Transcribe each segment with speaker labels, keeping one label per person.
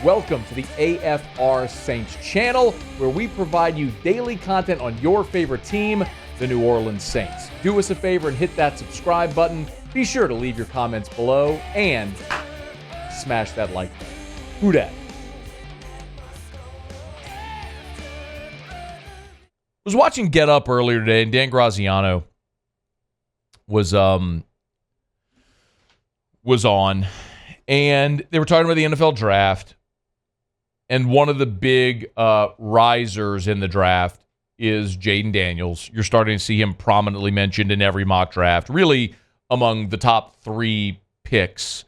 Speaker 1: Welcome to the AFR Saints channel, where we provide you daily content on your favorite team, the New Orleans Saints. Do us a favor and hit that subscribe button. Be sure to leave your comments below and smash that like button. Who dat? I was watching Get Up earlier today, and Dan Graziano was on, and they were talking about the NFL draft. And one of the big risers in the draft is Jayden Daniels. You're starting to see him prominently mentioned in every mock draft, really among the top three picks.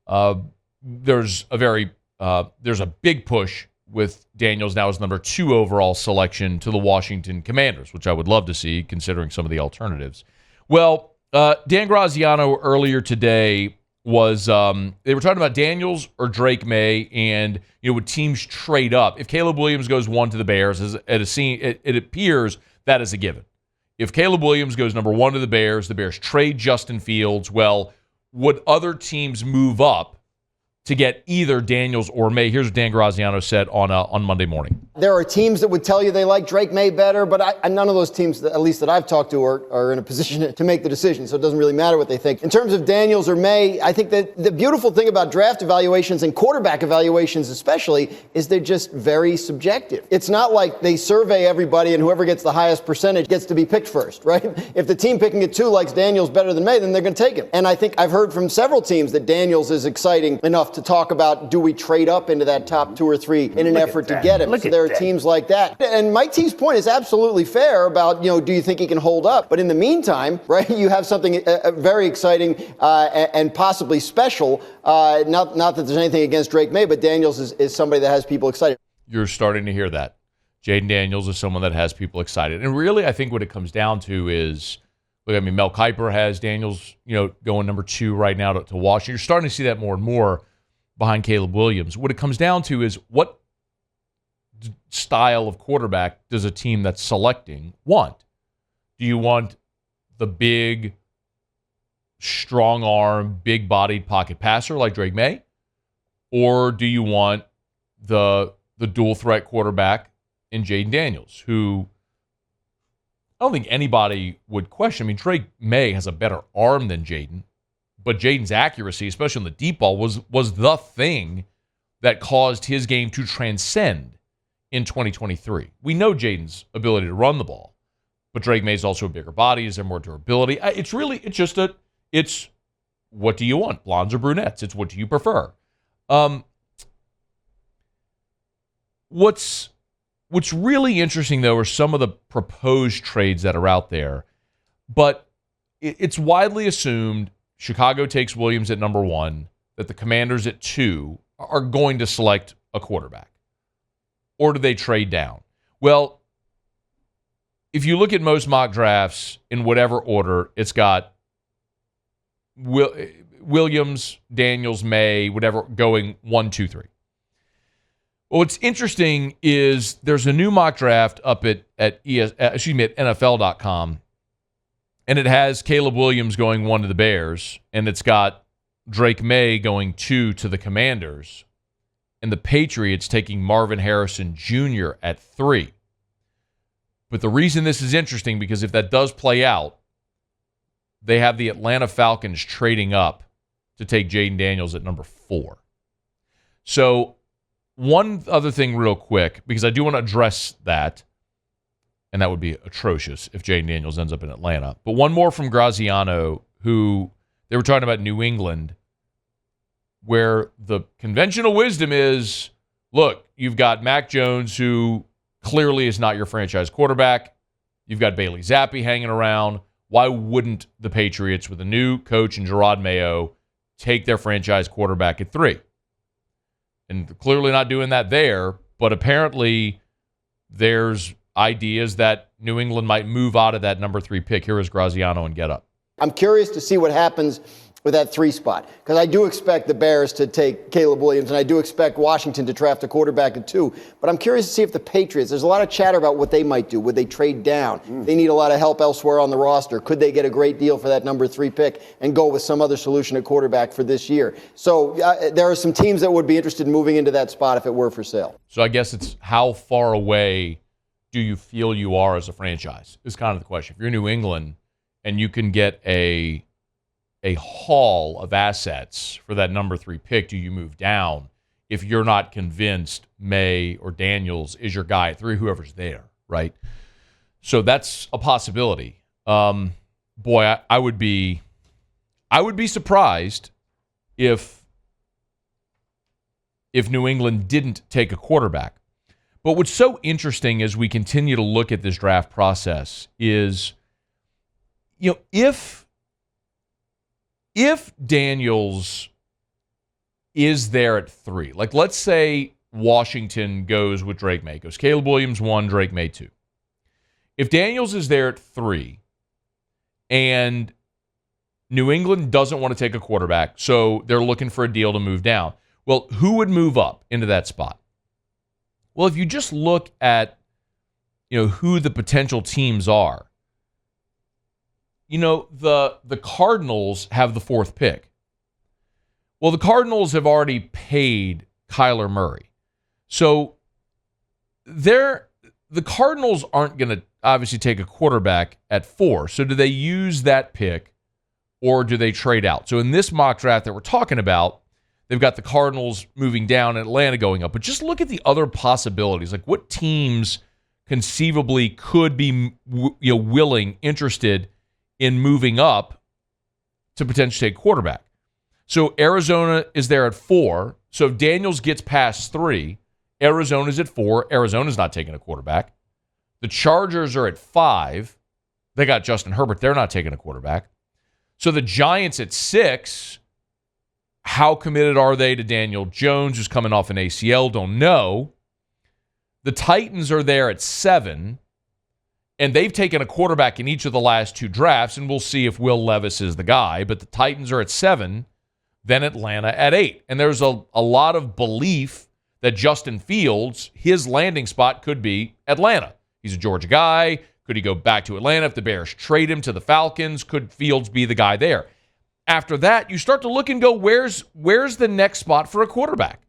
Speaker 1: There's a big push with Daniels now as number 2 overall selection to the Washington Commanders, which I would love to see considering some of the alternatives. Well, Dan Graziano earlier today was they were talking about Daniels or Drake May, and would teams trade up if Caleb Williams goes 1 to the Bears? It appears that is a given. If Caleb Williams goes number 1 to the Bears trade Justin Fields. Well, would other teams move up to get either Daniels or May? Here's what Dan Graziano said on Monday morning.
Speaker 2: There are teams that would tell you they like Drake May better, but none of those teams, at least that I've talked to, are in a position to make the decision, so it doesn't really matter what they think. In terms of Daniels or May, I think that the beautiful thing about draft evaluations and quarterback evaluations especially is they're just very subjective. It's not like they survey everybody and whoever gets the highest percentage gets to be picked first, right? If the team picking at 2 likes Daniels better than May, then they're going to take him. And I think I've heard from several teams that Daniels is exciting enough to talk about, do we trade up into that top 2 or 3 in an effort to get him? So there are teams like that. And Mike T's point is absolutely fair about, do you think he can hold up? But in the meantime, right, you have something very exciting and possibly special. Not that there's anything against Drake May, but Daniels is somebody that has people excited.
Speaker 1: You're starting to hear that. Jayden Daniels is someone that has people excited. And really, I think what it comes down to is, Mel Kiper has Daniels, going number 2 right now to Washington. You're starting to see that more and more behind Caleb Williams. What it comes down to is, what style of quarterback does a team that's selecting want? Do you want the big, strong arm, big-bodied pocket passer like Drake May? Or do you want the dual-threat quarterback in Jayden Daniels, who I don't think anybody would question. Drake May has a better arm than Jayden, but Jayden's accuracy, especially on the deep ball, was the thing that caused his game to transcend in 2023. We know Jayden's ability to run the ball, but Drake May's also a bigger body. Is there more durability? It's what do you want, blondes or brunettes? It's what do you prefer? What's really interesting, though, are some of the proposed trades that are out there, but it's widely assumed Chicago takes Williams at number 1, that the Commanders at 2 are going to select a quarterback. Or do they trade down? Well, if you look at most mock drafts in whatever order, it's got Williams, Daniels, May, whatever, going 1, 2, 3. Well, what's interesting is there's a new mock draft up at NFL.com, and it has Caleb Williams going 1 to the Bears, and it's got Drake May going 2 to the Commanders, and the Patriots taking Marvin Harrison Jr. at 3. But the reason this is interesting, because if that does play out, they have the Atlanta Falcons trading up to take Jayden Daniels at number 4. So one other thing real quick, because I do want to address that, and that would be atrocious if Jayden Daniels ends up in Atlanta. But one more from Graziano, who they were talking about New England, where the conventional wisdom is, look, you've got Mac Jones, who clearly is not your franchise quarterback. You've got Bailey Zappi hanging around. Why wouldn't the Patriots, with a new coach and Gerard Mayo, take their franchise quarterback at 3? And clearly not doing that there, but apparently there's ideas that New England might move out of that number 3 pick. Here is Graziano and Get Up.
Speaker 2: I'm curious to see what happens with that 3 spot, because I do expect the Bears to take Caleb Williams, and I do expect Washington to draft a quarterback at 2. But I'm curious to see if the Patriots, there's a lot of chatter about what they might do. Would they trade down? They need a lot of help elsewhere on the roster. Could they get a great deal for that number 3 pick and go with some other solution at quarterback for this year? So there are some teams that would be interested in moving into that spot if it were for sale.
Speaker 1: So I guess it's how far away do you feel you are as a franchise is kind of the question. If you're New England and you can get a haul of assets for that number 3 pick, do you move down if you're not convinced May or Daniels is your guy at 3, whoever's there, right? So that's a possibility. Boy, I would be surprised if New England didn't take a quarterback. But what's so interesting as we continue to look at this draft process is, if Daniels is there at 3, like let's say Washington goes with Drake May, goes Caleb Williams 1, Drake May 2. If Daniels is there at 3 and New England doesn't want to take a quarterback, so they're looking for a deal to move down, well, who would move up into that spot? Well, if you just look at who the potential teams are, the Cardinals have the 4th pick. Well, the Cardinals have already paid Kyler Murray. So the Cardinals aren't going to obviously take a quarterback at 4. So do they use that pick or do they trade out? So in this mock draft that we're talking about, they've got the Cardinals moving down and Atlanta going up. But just look at the other possibilities. Like what teams conceivably could be willing, interested in moving up to potentially take quarterback. So Arizona is there at 4. So if Daniels gets past 3, Arizona's at 4. Arizona's not taking a quarterback. The Chargers are at 5. They got Justin Herbert. They're not taking a quarterback. So the Giants at 6, how committed are they to Daniel Jones, who's coming off an ACL? Don't know. The Titans are there at 7. And they've taken a quarterback in each of the last 2 drafts, and we'll see if Will Levis is the guy. But the Titans are at 7, then Atlanta at 8. And there's a lot of belief that Justin Fields, his landing spot could be Atlanta. He's a Georgia guy. Could he go back to Atlanta if the Bears trade him to the Falcons? Could Fields be the guy there? After that, you start to look and go, where's the next spot for a quarterback?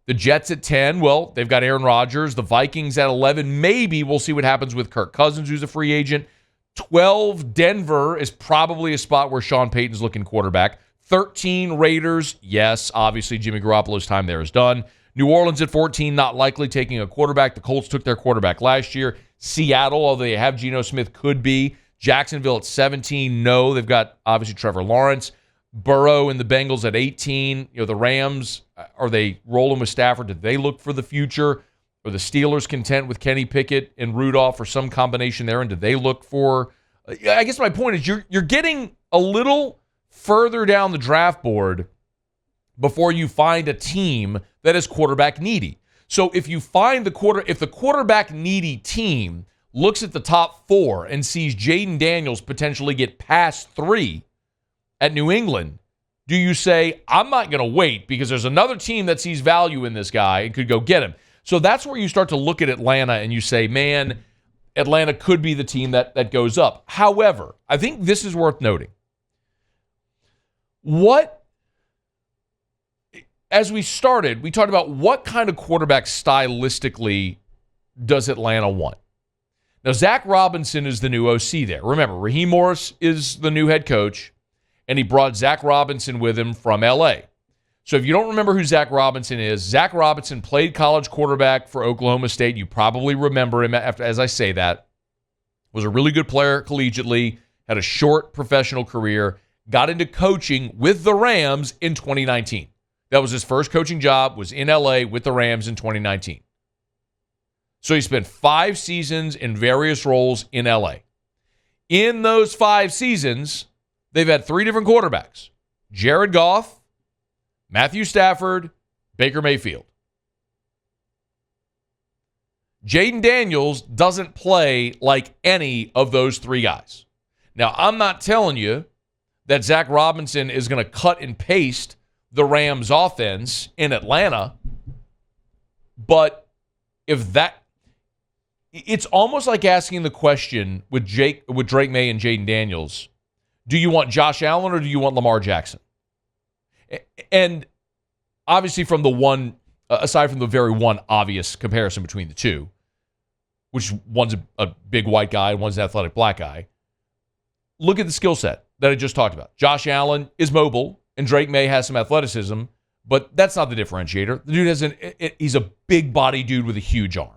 Speaker 1: The Jets at 10, well, they've got Aaron Rodgers. The Vikings at 11, maybe we'll see what happens with Kirk Cousins, who's a free agent. 12, Denver is probably a spot where Sean Payton's looking quarterback. 13, Raiders, yes, obviously Jimmy Garoppolo's time there is done. New Orleans at 14, not likely taking a quarterback. The Colts took their quarterback last year. Seattle, although they have Geno Smith, could be. Jacksonville at 17, no. They've got, obviously, Trevor Lawrence. Burrow and the Bengals at 18. The Rams, are they rolling with Stafford? Did they look for the future? Are the Steelers content with Kenny Pickett and Rudolph or some combination there? And did they look for... I guess my point is you're getting a little further down the draft board before you find a team that is quarterback needy. So if you find if the quarterback needy team looks at the top 4 and sees Jayden Daniels potentially get past 3 at New England, do you say, I'm not going to wait because there's another team that sees value in this guy and could go get him? So that's where you start to look at Atlanta and you say, man, Atlanta could be the team that goes up. However, I think this is worth noting. As we started, we talked about what kind of quarterback stylistically does Atlanta want? Now, Zach Robinson is the new OC there. Remember, Raheem Morris is the new head coach, and he brought Zach Robinson with him from L.A. So if you don't remember who Zach Robinson is, Zach Robinson played college quarterback for Oklahoma State. You probably remember him as I say that. Was a really good player collegiately, had a short professional career, got into coaching with the Rams in 2019. That was his first coaching job, was in L.A. with the Rams in 2019. So he spent 5 seasons in various roles in L.A. In those 5 seasons, they've had 3 different quarterbacks: Jared Goff, Matthew Stafford, Baker Mayfield. Jayden Daniels doesn't play like any of those 3 guys. Now, I'm not telling you that Zach Robinson is going to cut and paste the Rams offense in Atlanta. But if that, it's almost like asking the question with Drake May and Jayden Daniels, do you want Josh Allen or do you want Lamar Jackson? And obviously from the one, aside from the very one obvious comparison between the two, which one's a big white guy and one's an athletic black guy, look at the skill set that I just talked about. Josh Allen is mobile and Drake May has some athleticism, but that's not the differentiator. The dude has he's a big body dude with a huge arm.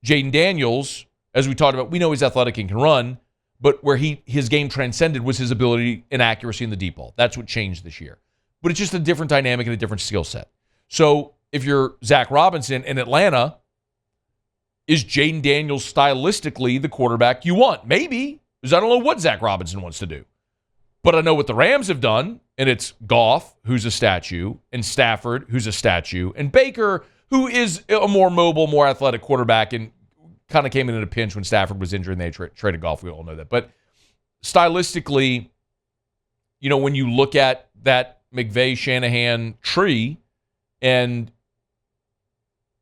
Speaker 1: Jayden Daniels, as we talked about, we know he's athletic and can run, but where his game transcended was his ability and accuracy in the deep ball. That's what changed this year. But it's just a different dynamic and a different skill set. So if you're Zach Robinson in Atlanta, is Jayden Daniels stylistically the quarterback you want? Maybe, because I don't know what Zach Robinson wants to do. But I know what the Rams have done, and it's Goff, who's a statue, and Stafford, who's a statue, and Baker, who is a more mobile, more athletic quarterback, and kind of came in a pinch when Stafford was injured and they traded Goff. We all know that. But stylistically, when you look at that McVay-Shanahan tree and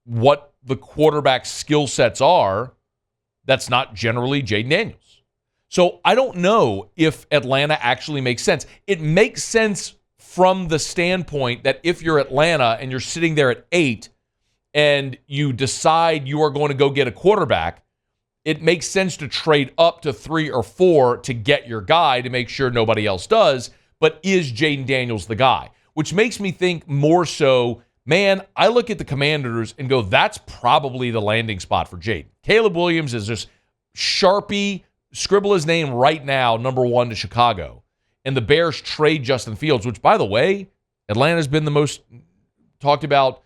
Speaker 1: what the quarterback skill sets are, that's not generally Jayden Daniels. So I don't know if Atlanta actually makes sense. It makes sense from the standpoint that if you're Atlanta and you're sitting there at 8 and you decide you are going to go get a quarterback, it makes sense to trade up to 3 or 4 to get your guy to make sure nobody else does. But is Jayden Daniels the guy? Which makes me think more so, man, I look at the Commanders and go, that's probably the landing spot for Jayden. Caleb Williams is just Sharpie, scribble his name right now, number 1 to Chicago. And the Bears trade Justin Fields, which, by the way, Atlanta's been the most talked about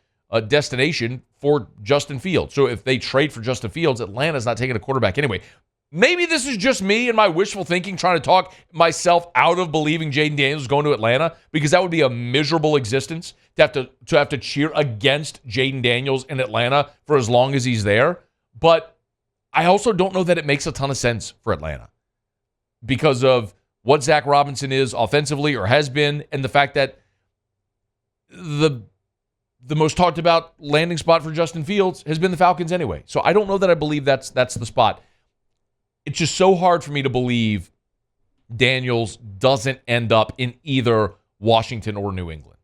Speaker 1: destination for Justin Fields. So if they trade for Justin Fields, Atlanta's not taking a quarterback anyway. Maybe this is just me and my wishful thinking trying to talk myself out of believing Jayden Daniels is going to Atlanta, because that would be a miserable existence to have to cheer against Jayden Daniels in Atlanta for as long as he's there. But I also don't know that it makes a ton of sense for Atlanta because of what Zach Robinson is offensively or has been, and the fact that the most talked about landing spot for Justin Fields has been the Falcons anyway. So I don't know that I believe that's the spot. It's just so hard for me to believe Daniels doesn't end up in either Washington or New England.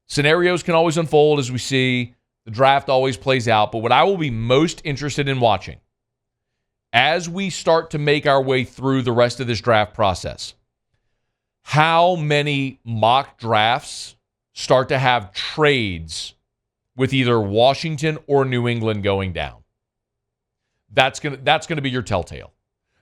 Speaker 1: Scenarios can always unfold as we see. The draft always plays out. But what I will be most interested in watching as we start to make our way through the rest of this draft process, how many mock drafts start to have trades with either Washington or New England going down. That's gonna be your telltale,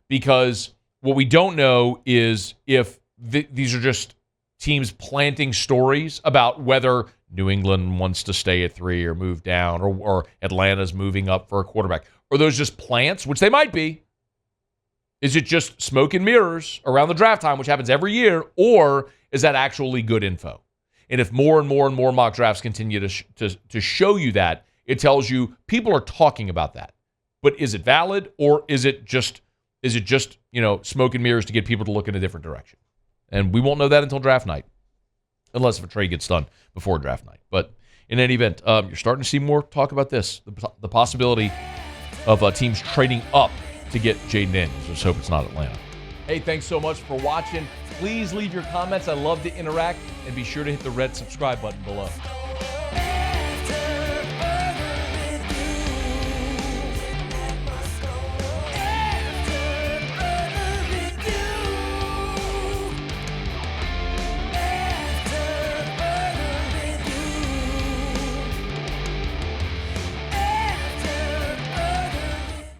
Speaker 1: because what we don't know is if these are just teams planting stories about whether New England wants to stay at 3 or move down, or Atlanta's moving up for a quarterback. Or those just plants, which they might be. Is it just smoke and mirrors around the draft time, which happens every year, or is that actually good info? And if more and more and more mock drafts continue to show you that, it tells you people are talking about that. But is it valid, or is it just smoke and mirrors to get people to look in a different direction? And we won't know that until draft night, unless if a trade gets done before draft night. But in any event, you're starting to see more talk about this, the possibility of teams trading up to get Jayden Daniels. Let's hope it's not Atlanta. Hey, thanks so much for watching. Please leave your comments. I love to interact, and be sure to hit the red subscribe button below.